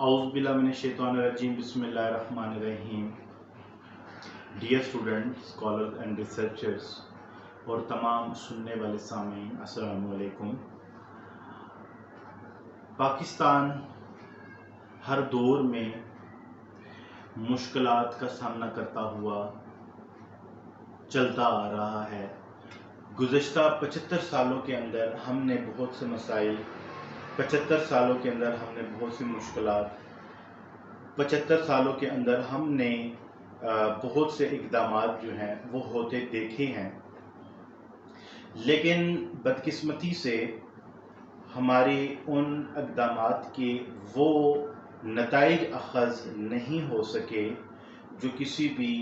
اعوذ باللہ من الشیطان الرجیم بسم اللہ الرحمن الرحیم. Dear student, scholars and researchers اور تمام سننے والے سامعین، السلام علیکم. پاکستان ہر دور میں مشکلات کا سامنا کرتا ہوا چلتا آ رہا ہے. گزشتہ 75 سالوں کے اندر ہم نے بہت سے مسائل، 75 سالوں کے اندر ہم نے بہت سی مشکلات، 75 سالوں کے اندر ہم نے بہت سے اقدامات جو ہیں وہ ہوتے دیکھے ہیں. لیکن بدقسمتی سے ہمارے ان اقدامات کے وہ نتائج اخذ نہیں ہو سکے جو کسی بھی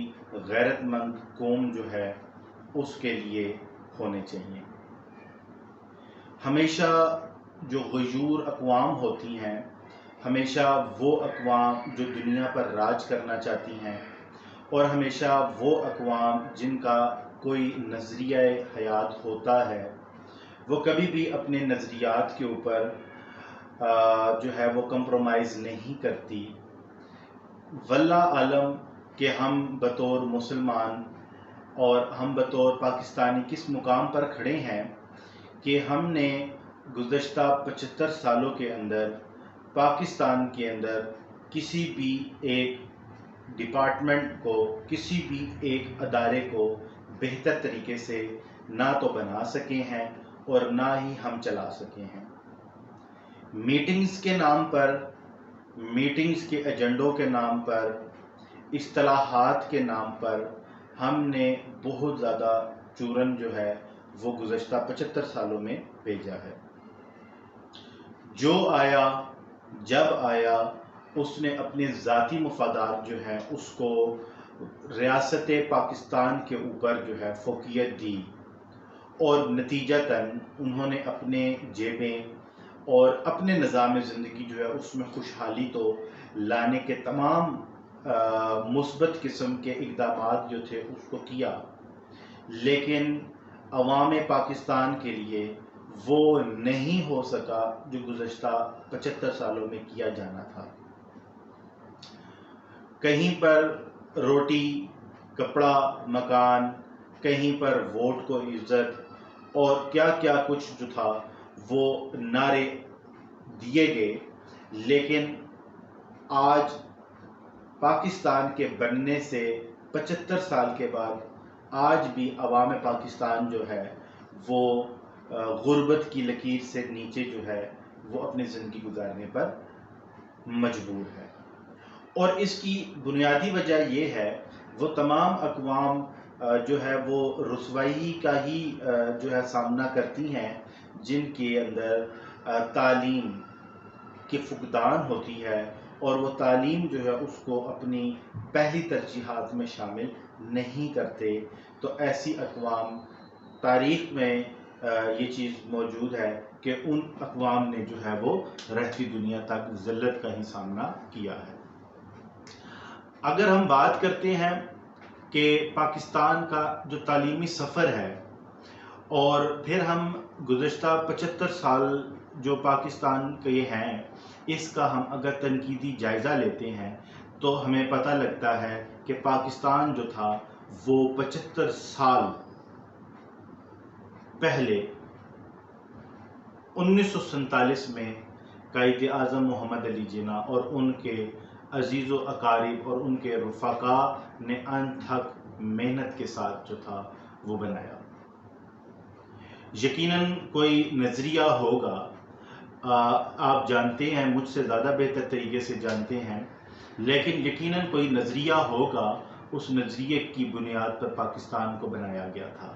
غیرت مند قوم جو ہے اس کے لیے ہونے چاہیے. ہمیشہ جو غیور اقوام ہوتی ہیں، ہمیشہ وہ اقوام جو دنیا پر راج کرنا چاہتی ہیں، اور ہمیشہ وہ اقوام جن کا کوئی نظریہ حیات ہوتا ہے، وہ کبھی بھی اپنے نظریات کے اوپر جو ہے وہ کمپرومائز نہیں کرتی. واللہ عالم کہ ہم بطور مسلمان اور ہم بطور پاکستانی کس مقام پر کھڑے ہیں کہ ہم نے گزشتہ 75 سالوں کے اندر پاکستان کے اندر کسی بھی ایک ڈپارٹمنٹ کو، کسی بھی ایک ادارے کو بہتر طریقے سے نہ تو بنا سکے ہیں اور نہ ہی ہم چلا سکے ہیں. میٹنگز کے نام پر، میٹنگز کے ایجنڈوں کے نام پر، اصطلاحات کے نام پر ہم نے بہت زیادہ چورن جو ہے وہ گزشتہ 75 سالوں میں بھیجا ہے. جو آیا جب آیا اس نے اپنے ذاتی مفادات جو ہیں اس کو ریاست پاکستان کے اوپر جو ہے فوقیت دی، اور نتیجتاً انہوں نے اپنے جیبیں اور اپنے نظام زندگی جو ہے اس میں خوشحالی تو لانے کے تمام مثبت قسم کے اقدامات جو تھے اس کو کیا، لیکن عوام پاکستان کے لیے وہ نہیں ہو سکا جو گزشتہ 75 سالوں میں کیا جانا تھا. کہیں پر روٹی، کپڑا، مکان، کہیں پر ووٹ کو عزت اور کیا کیا کچھ جو تھا وہ نعرے دیے گئے. لیکن آج پاکستان کے بننے سے 75 سال کے بعد آج بھی عوام پاکستان جو ہے وہ غربت کی لکیر سے نیچے جو ہے وہ اپنی زندگی گزارنے پر مجبور ہے. اور اس کی بنیادی وجہ یہ ہے وہ تمام اقوام جو ہے وہ رسوائی کا ہی جو ہے سامنا کرتی ہیں جن کے اندر تعلیم کی فقدان ہوتی ہے، اور وہ تعلیم جو ہے اس کو اپنی پہلی ترجیحات میں شامل نہیں کرتے. تو ایسی اقوام تاریخ میں یہ چیز موجود ہے کہ ان اقوام نے جو ہے وہ رہتی دنیا تک ذلت کا ہی سامنا کیا ہے. اگر ہم بات کرتے ہیں کہ پاکستان کا جو تعلیمی سفر ہے، اور پھر ہم گزشتہ 75 سال جو پاکستان کے ہیں اس کا ہم اگر تنقیدی جائزہ لیتے ہیں تو ہمیں پتہ لگتا ہے کہ پاکستان جو تھا وہ 75 سال پہلے 1947 میں قائد اعظم محمد علی جناح اور ان کے عزیز و اقارب اور ان کے رفقا نے انتھک محنت کے ساتھ جو تھا وہ بنایا. یقیناً کوئی نظریہ ہوگا، آپ جانتے ہیں، مجھ سے زیادہ بہتر طریقے سے جانتے ہیں، لیکن یقیناً کوئی نظریہ ہوگا. اس نظریے کی بنیاد پر پاکستان کو بنایا گیا تھا.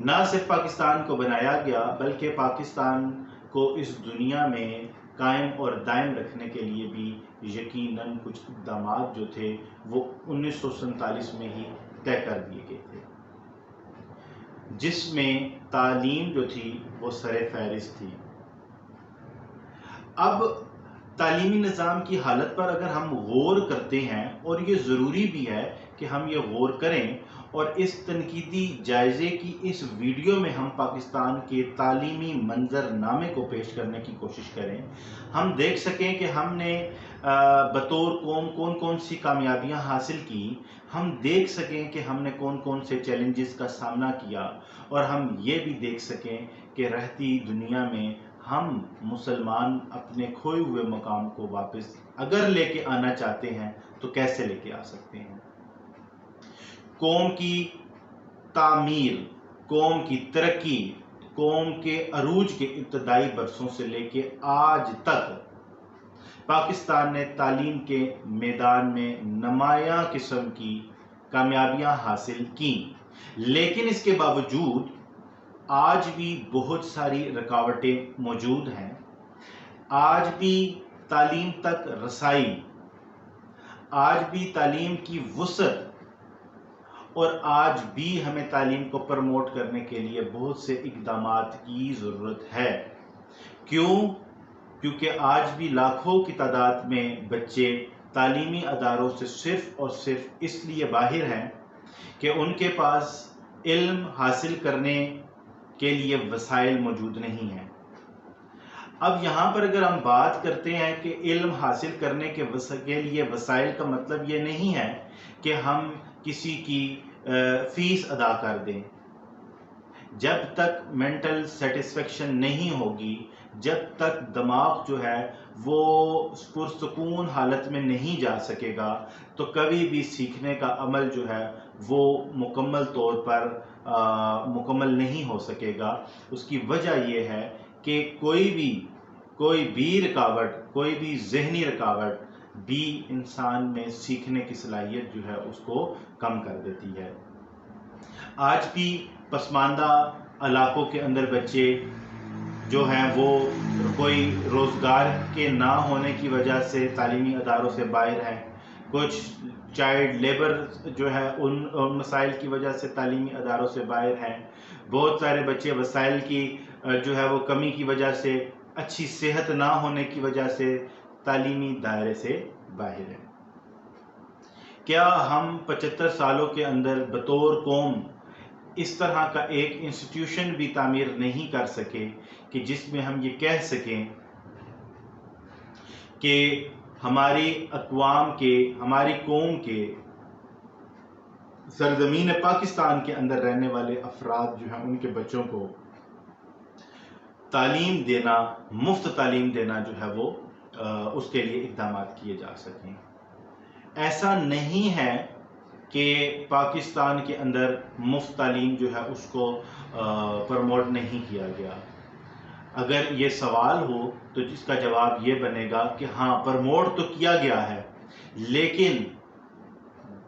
نہ صرف پاکستان کو بنایا گیا بلکہ پاکستان کو اس دنیا میں قائم اور دائم رکھنے کے لیے بھی یقیناً کچھ اقدامات جو تھے وہ 1947 میں ہی طے کر دیے گئے تھے، جس میں تعلیم جو تھی وہ سر فہرست تھی. اب تعلیمی نظام کی حالت پر اگر ہم غور کرتے ہیں، اور یہ ضروری بھی ہے کہ ہم یہ غور کریں اور اس تنقیدی جائزے کی اس ویڈیو میں ہم پاکستان کے تعلیمی منظر نامے کو پیش کرنے کی کوشش کریں، ہم دیکھ سکیں کہ ہم نے بطور قوم کون کون سی کامیابیاں حاصل کی، ہم دیکھ سکیں کہ ہم نے کون کون سے چیلنجز کا سامنا کیا، اور ہم یہ بھی دیکھ سکیں کہ رہتی دنیا میں ہم مسلمان اپنے کھوئے ہوئے مقام کو واپس اگر لے کے آنا چاہتے ہیں تو کیسے لے کے آ سکتے ہیں۔ قوم کی تعمیر، قوم کی ترقی، قوم کے عروج کے ابتدائی برسوں سے لے کے آج تک پاکستان نے تعلیم کے میدان میں نمایاں قسم کی کامیابیاں حاصل کی، لیکن اس کے باوجود آج بھی بہت ساری رکاوٹیں موجود ہیں۔ آج بھی تعلیم تک رسائی، آج بھی تعلیم کی وسعت، اور آج بھی ہمیں تعلیم کو پروموٹ کرنے کے لیے بہت سے اقدامات کی ضرورت ہے۔ کیوں؟ کیونکہ آج بھی لاکھوں کی تعداد میں بچے تعلیمی اداروں سے صرف اور صرف اس لیے باہر ہیں کہ ان کے پاس علم حاصل کرنے کے لیے وسائل موجود نہیں ہیں۔ اب یہاں پر اگر ہم بات کرتے ہیں کہ علم حاصل کرنے کے لیے وسائل کا مطلب یہ نہیں ہے کہ ہم کسی کی فیس ادا کر دیں۔ جب تک مینٹل سیٹسفیکشن نہیں ہوگی، جب تک دماغ جو ہے وہ پرسکون حالت میں نہیں جا سکے گا، تو کبھی بھی سیکھنے کا عمل جو ہے وہ مکمل طور پر مکمل نہیں ہو سکے گا۔ اس کی وجہ یہ ہے کہ کوئی بھی رکاوٹ، کوئی بھی ذہنی رکاوٹ بھی انسان میں سیکھنے کی صلاحیت جو ہے اس کو کم کر دیتی ہے۔ آج بھی پسماندہ علاقوں کے اندر بچے جو ہیں وہ کوئی روزگار کے نہ ہونے کی وجہ سے تعلیمی اداروں سے باہر ہیں، کچھ چائلڈ لیبر جو ہے ان مسائل کی وجہ سے تعلیمی اداروں سے باہر ہیں، بہت سارے بچے وسائل کی جو ہے وہ کمی کی وجہ سے، اچھی صحت نہ ہونے کی وجہ سے تعلیمی دائرے سے باہر ہیں۔ کیا ہم 75 سالوں کے اندر بطور قوم اس طرح کا ایک انسٹیٹیوشن بھی تعمیر نہیں کر سکے کہ جس میں ہم یہ کہہ سکیں کہ ہماری اقوام کے، ہماری قوم کے سرزمین پاکستان کے اندر رہنے والے افراد جو ہیں ان کے بچوں کو تعلیم دینا، مفت تعلیم دینا جو ہے وہ اس کے لیے اقدامات کیے جا سکیں؟ ایسا نہیں ہے کہ پاکستان کے اندر مفت تعلیم جو ہے اس کو پروموٹ نہیں کیا گیا۔ اگر یہ سوال ہو تو اس کا جواب یہ بنے گا کہ ہاں پروموٹ تو کیا گیا ہے، لیکن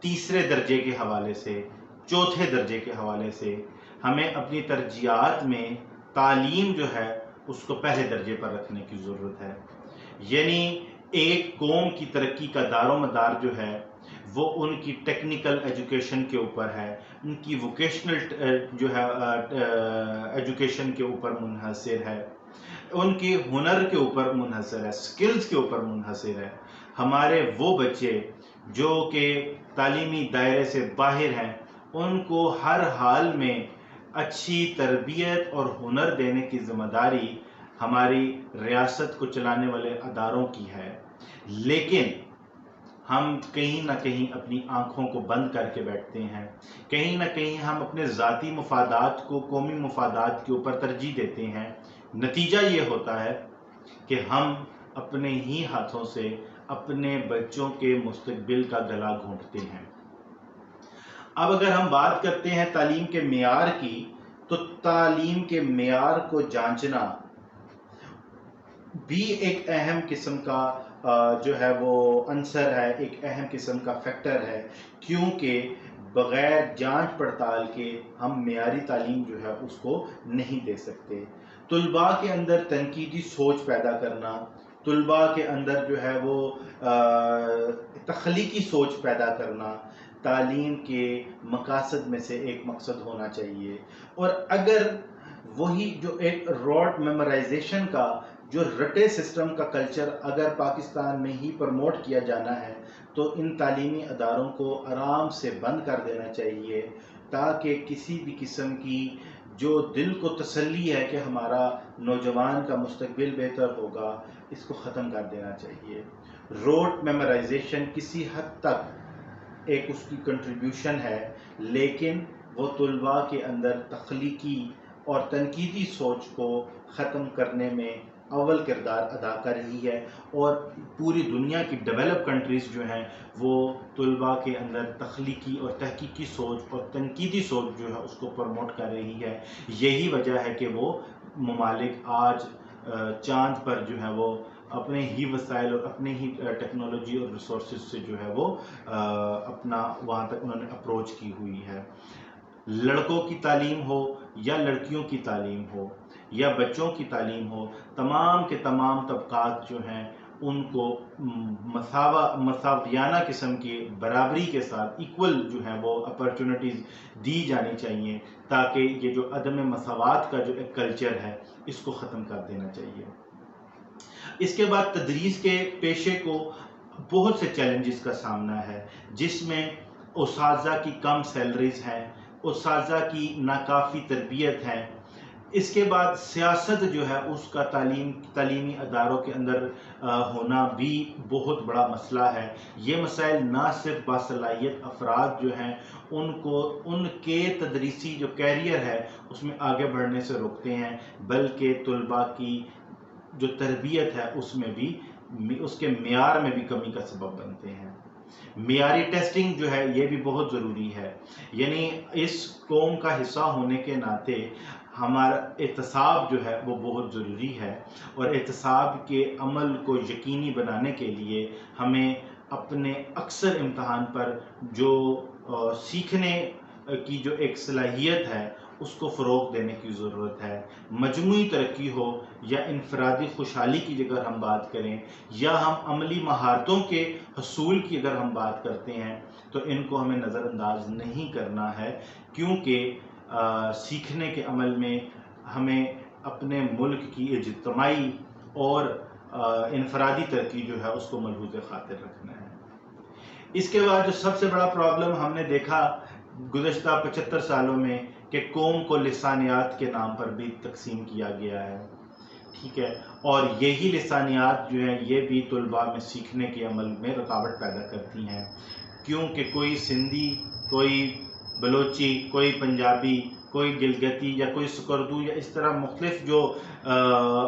تیسرے درجے کے حوالے سے، چوتھے درجے کے حوالے سے ہمیں اپنی ترجیحات میں تعلیم جو ہے اس کو پہلے درجے پر رکھنے کی ضرورت ہے۔ یعنی ایک قوم کی ترقی کا دار و مدار جو ہے وہ ان کی ٹیکنیکل ایجوکیشن کے اوپر ہے، ان کی ووکیشنل جو ہے ایجوکیشن کے اوپر منحصر ہے، ان کی ہنر کے اوپر منحصر ہے، سکلز کے اوپر منحصر ہے۔ ہمارے وہ بچے جو کہ تعلیمی دائرے سے باہر ہیں ان کو ہر حال میں اچھی تربیت اور ہنر دینے کی ذمہ داری ہماری ریاست کو چلانے والے اداروں کی ہے، لیکن ہم کہیں نہ کہیں اپنی آنکھوں کو بند کر کے بیٹھتے ہیں، کہیں نہ کہیں ہم اپنے ذاتی مفادات کو قومی مفادات کے اوپر ترجیح دیتے ہیں۔ نتیجہ یہ ہوتا ہے کہ ہم اپنے ہی ہاتھوں سے اپنے بچوں کے مستقبل کا گلا گھونٹتے ہیں۔ اب اگر ہم بات کرتے ہیں تعلیم کے معیار کی، تو تعلیم کے معیار کو جانچنا بھی ایک اہم قسم کا جو ہے وہ عنصر ہے، ایک اہم قسم کا فیکٹر ہے، کیونکہ بغیر جانچ پڑتال کے ہم معیاری تعلیم جو ہے اس کو نہیں دے سکتے۔ طلباء کے اندر تنقیدی سوچ پیدا کرنا، طلباء کے اندر جو ہے وہ تخلیقی سوچ پیدا کرنا تعلیم کے مقاصد میں سے ایک مقصد ہونا چاہیے۔ اور اگر وہی جو ایک روٹ میمورائزیشن کا جو رٹے سسٹم کا کلچر اگر پاکستان میں ہی پروموٹ کیا جانا ہے تو ان تعلیمی اداروں کو آرام سے بند کر دینا چاہیے، تاکہ کسی بھی قسم کی جو دل کو تسلی ہے کہ ہمارا نوجوان کا مستقبل بہتر ہوگا، اس کو ختم کر دینا چاہیے۔ روٹ میمورائزیشن کسی حد تک ایک اس کی کنٹریبیوشن ہے، لیکن وہ طلباء کے اندر تخلیقی اور تنقیدی سوچ کو ختم کرنے میں اول کردار ادا کر رہی ہے، اور پوری دنیا کی ڈیولپ کنٹریز جو ہیں وہ طلباء کے اندر تخلیقی اور تحقیقی سوچ اور تنقیدی سوچ جو ہے اس کو پروموٹ کر رہی ہے۔ یہی وجہ ہے کہ وہ ممالک آج چاند پر جو ہے وہ اپنے ہی وسائل اور اپنے ہی ٹیکنالوجی اور ریسورسز سے جو ہے وہ اپنا وہاں تک انہوں نے اپروچ کی ہوئی ہے۔ لڑکوں کی تعلیم ہو یا لڑکیوں کی تعلیم ہو یا بچوں کی تعلیم ہو، تمام کے تمام طبقات جو ہیں ان کو مساویانہ قسم کی برابری کے ساتھ ایکول جو ہیں وہ اپرچونٹیز دی جانی چاہیے، تاکہ یہ جو عدم مساوات کا جو ایک کلچر ہے اس کو ختم کر دینا چاہیے۔ اس کے بعد تدریس کے پیشے کو بہت سے چیلنجز کا سامنا ہے، جس میں اساتذہ کی کم سیلریز ہیں، اساتذہ کی ناکافی تربیت ہے۔ اس کے بعد سیاست جو ہے اس کا تعلیمی اداروں کے اندر ہونا بھی بہت بڑا مسئلہ ہے۔ یہ مسائل نہ صرف باصلاحیت افراد جو ہیں ان کو ان کے تدریسی جو کیریئر ہے اس میں آگے بڑھنے سے روکتے ہیں، بلکہ طلباء کی جو تربیت ہے اس میں بھی اس کے معیار میں بھی کمی کا سبب بنتے ہیں۔ معیاری ٹیسٹنگ جو ہے یہ بھی بہت ضروری ہے، یعنی اس قوم کا حصہ ہونے کے ناطے ہمارا احتساب جو ہے وہ بہت ضروری ہے، اور احتساب کے عمل کو یقینی بنانے کے لیے ہمیں اپنے اکثر امتحان پر جو سیکھنے کی جو ایک صلاحیت ہے اس کو فروغ دینے کی ضرورت ہے۔ مجموعی ترقی ہو یا انفرادی خوشحالی کی اگر ہم بات کریں، یا ہم عملی مہارتوں کے حصول کی اگر ہم بات کرتے ہیں، تو ان کو ہمیں نظر انداز نہیں کرنا ہے، کیونکہ سیکھنے کے عمل میں ہمیں اپنے ملک کی اجتماعی اور انفرادی ترقی جو ہے اس کو ملحوظ خاطر رکھنا ہے۔ اس کے بعد جو سب سے بڑا پرابلم ہم نے دیکھا گزشتہ 75 سالوں میں کہ قوم کو لسانیات کے نام پر بھی تقسیم کیا گیا ہے، ٹھیک ہے، اور یہی لسانیات جو ہیں یہ بھی طلباء میں سیکھنے کے عمل میں رکاوٹ پیدا کرتی ہیں، کیونکہ کوئی سندھی، کوئی بلوچی، کوئی پنجابی، کوئی گلگتی یا کوئی سکردو یا اس طرح مختلف جو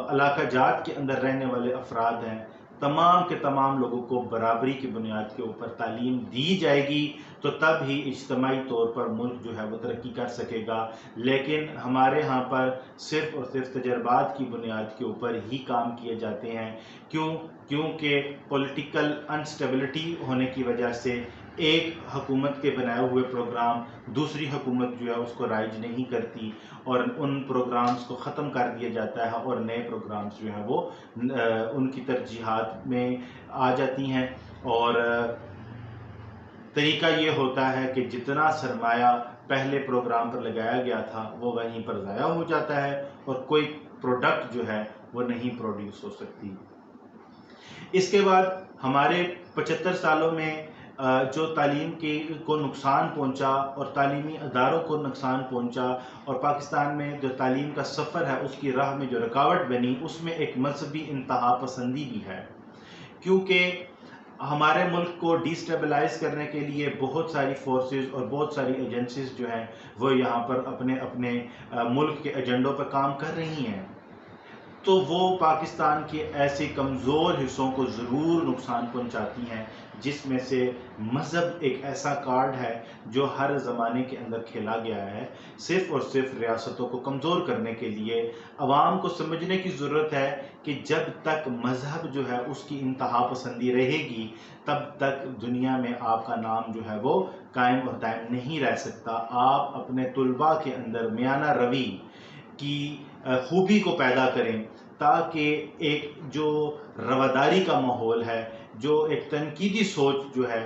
علاقہ جات کے اندر رہنے والے افراد ہیں، تمام کے تمام لوگوں کو برابری کی بنیاد کے اوپر تعلیم دی جائے گی تو تب ہی اجتماعی طور پر ملک جو ہے وہ ترقی کر سکے گا۔ لیکن ہمارے ہاں پر صرف اور صرف تجربات کی بنیاد کے اوپر ہی کام کیے جاتے ہیں، کیونکہ پولیٹیکل انسٹیبلٹی ہونے کی وجہ سے ایک حکومت کے بنائے ہوئے پروگرام دوسری حکومت جو ہے اس کو رائج نہیں کرتی، اور ان پروگرامز کو ختم کر دیا جاتا ہے، اور نئے پروگرامز جو ہیں وہ ان کی ترجیحات میں آ جاتی ہیں، اور طریقہ یہ ہوتا ہے کہ جتنا سرمایہ پہلے پروگرام پر لگایا گیا تھا وہ وہیں پر ضائع ہو جاتا ہے، اور کوئی پروڈکٹ جو ہے وہ نہیں پروڈیوس ہو سکتی۔ اس کے بعد ہمارے 75 سالوں میں جو تعلیم کو نقصان پہنچا اور تعلیمی اداروں کو نقصان پہنچا، اور پاکستان میں جو تعلیم کا سفر ہے اس کی راہ میں جو رکاوٹ بنی، اس میں ایک مذہبی انتہا پسندی بھی ہے، کیونکہ ہمارے ملک کو ڈی سٹیبلائز کرنے کے لیے بہت ساری فورسز اور بہت ساری ایجنسیز جو ہیں وہ یہاں پر اپنے ملک کے ایجنڈوں پر کام کر رہی ہیں، تو وہ پاکستان کے ایسے کمزور حصوں کو ضرور نقصان پہنچاتی ہیں، جس میں سے مذہب ایک ایسا کارڈ ہے جو ہر زمانے کے اندر کھیلا گیا ہے، صرف اور صرف ریاستوں کو کمزور کرنے کے لیے۔ عوام کو سمجھنے کی ضرورت ہے کہ جب تک مذہب جو ہے اس کی انتہا پسندی رہے گی تب تک دنیا میں آپ کا نام جو ہے وہ قائم اور دائم نہیں رہ سکتا۔ آپ اپنے طلباء کے اندر میانہ روی کی خوبی کو پیدا کریں، تاکہ ایک جو رواداری کا ماحول ہے، جو ایک تنقیدی سوچ جو ہے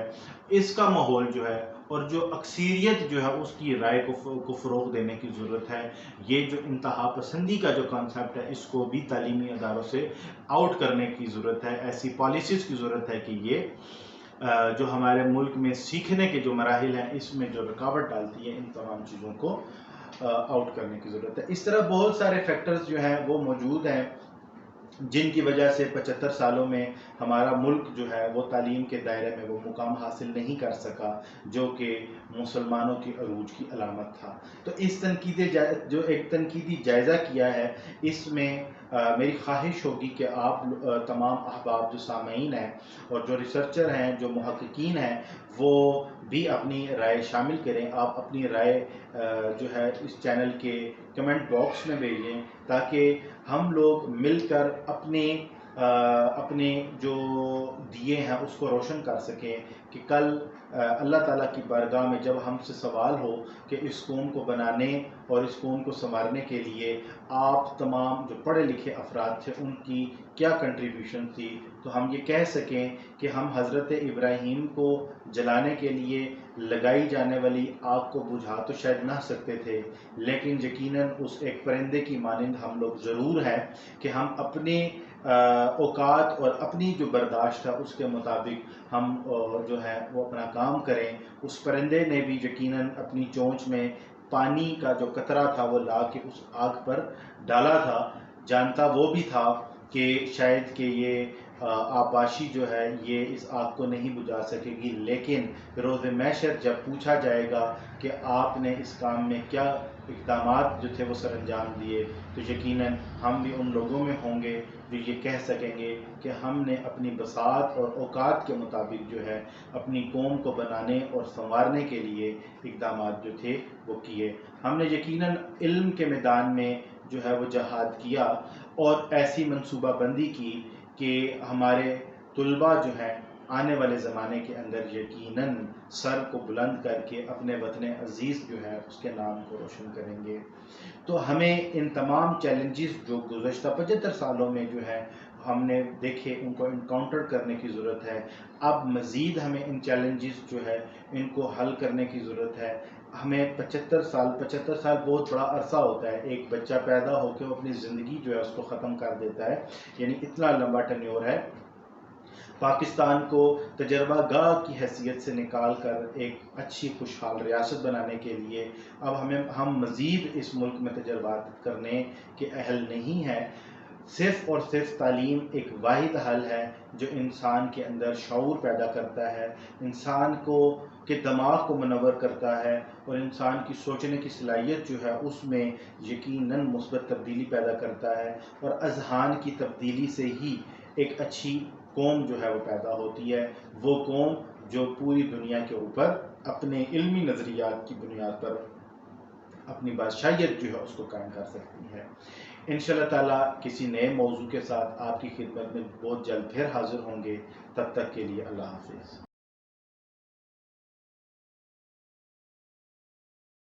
اس کا ماحول جو ہے، اور جو اکثریت جو ہے اس کی رائے کو فروغ دینے کی ضرورت ہے۔ یہ جو انتہا پسندی کا جو کانسیپٹ ہے اس کو بھی تعلیمی اداروں سے آؤٹ کرنے کی ضرورت ہے، ایسی پالیسیز کی ضرورت ہے کہ یہ جو ہمارے ملک میں سیکھنے کے جو مراحل ہیں اس میں جو رکاوٹ ڈالتی ہے، ان تمام چیزوں کو آؤٹ کرنے کی ضرورت ہے۔ اس طرح بہت سارے فیکٹرز جو ہیں وہ موجود ہیں جن کی وجہ سے 75 سالوں میں ہمارا ملک جو ہے وہ تعلیم کے دائرے میں وہ مقام حاصل نہیں کر سکا جو کہ مسلمانوں کی عروج کی علامت تھا۔ تو اس جو ایک تنقیدی جائزہ کیا ہے، اس میں میری خواہش ہوگی کہ آپ تمام احباب جو سامعین ہیں اور جو ریسرچر ہیں، جو محققین ہیں، وہ بھی اپنی رائے شامل کریں۔ آپ اپنی رائے جو ہے اس چینل کے کمنٹ باکس میں بھیجیں تاکہ ہم لوگ مل کر اپنے جو دیے ہیں اس کو روشن کر سکیں کہ کل اللہ تعالیٰ کی بارگاہ میں جب ہم سے سوال ہو کہ اس قوم کو بنانے اور اس قوم کو سنوارنے کے لیے آپ تمام جو پڑھے لکھے افراد تھے ان کی کیا کنٹریبیوشن تھی، تو ہم یہ کہہ سکیں کہ ہم حضرت ابراہیم کو جلانے کے لیے لگائی جانے والی آگ کو بجھا تو شاید نہ سکتے تھے، لیکن یقیناً اس ایک پرندے کی مانند ہم لوگ ضرور ہیں کہ ہم اپنے اوقات اور اپنی جو برداشت ہے اس کے مطابق ہم جو ہے وہ اپنا کام کریں۔ اس پرندے نے بھی یقیناً اپنی چونچ میں پانی کا جو قطرہ تھا وہ لا کے اس آگ پر ڈالا تھا، جانتا وہ بھی تھا کہ شاید کہ یہ آباشی جو ہے یہ اس آگ کو نہیں بجھا سکے گی، لیکن روز محشر جب پوچھا جائے گا کہ آپ نے اس کام میں کیا اقدامات جو تھے وہ سر انجام دیے، تو یقیناً ہم بھی ان لوگوں میں ہوں گے جو یہ کہہ سکیں گے کہ ہم نے اپنی بساط اور اوقات کے مطابق جو ہے اپنی قوم کو بنانے اور سنوارنے کے لیے اقدامات جو تھے وہ کیے۔ ہم نے یقیناً علم کے میدان میں جو ہے وہ جہاد کیا اور ایسی منصوبہ بندی کی کہ ہمارے طلباء جو ہیں آنے والے زمانے کے اندر یقیناً سر کو بلند کر کے اپنے وطن عزیز جو ہے اس کے نام کو روشن کریں گے۔ تو ہمیں ان تمام چیلنجز جو گزشتہ 75 سالوں میں جو ہے ہم نے دیکھے ان کو انکاؤنٹر کرنے کی ضرورت ہے۔ اب مزید ہمیں ان چیلنجز جو ہے ان کو حل کرنے کی ضرورت ہے۔ ہمیں 75 سال بہت بڑا عرصہ ہوتا ہے، ایک بچہ پیدا ہو کے وہ اپنی زندگی جو ہے اس کو ختم کر دیتا ہے، یعنی اتنا لمبا ٹینیور ہے۔ پاکستان کو تجربہ گاہ کی حیثیت سے نکال کر ایک اچھی خوشحال ریاست بنانے کے لیے اب ہم مزید اس ملک میں تجربات کرنے کے اہل نہیں ہیں۔ صرف اور صرف تعلیم ایک واحد حل ہے جو انسان کے اندر شعور پیدا کرتا ہے، انسان کے دماغ کو منور کرتا ہے اور انسان کی سوچنے کی صلاحیت جو ہے اس میں یقیناً مثبت تبدیلی پیدا کرتا ہے، اور اذہان کی تبدیلی سے ہی ایک اچھی قوم جو ہے وہ پیدا ہوتی ہے، وہ قوم جو پوری دنیا کے اوپر اپنے علمی نظریات کی بنیاد پر اپنی بادشاہیت جو ہے اس کو قائم کر سکتی ہے۔ انشاءاللہ تعالیٰ کسی نئے موضوع کے ساتھ آپ کی خدمت میں بہت جلد پھر حاضر ہوں گے، تب تک کے لیے اللہ حافظ۔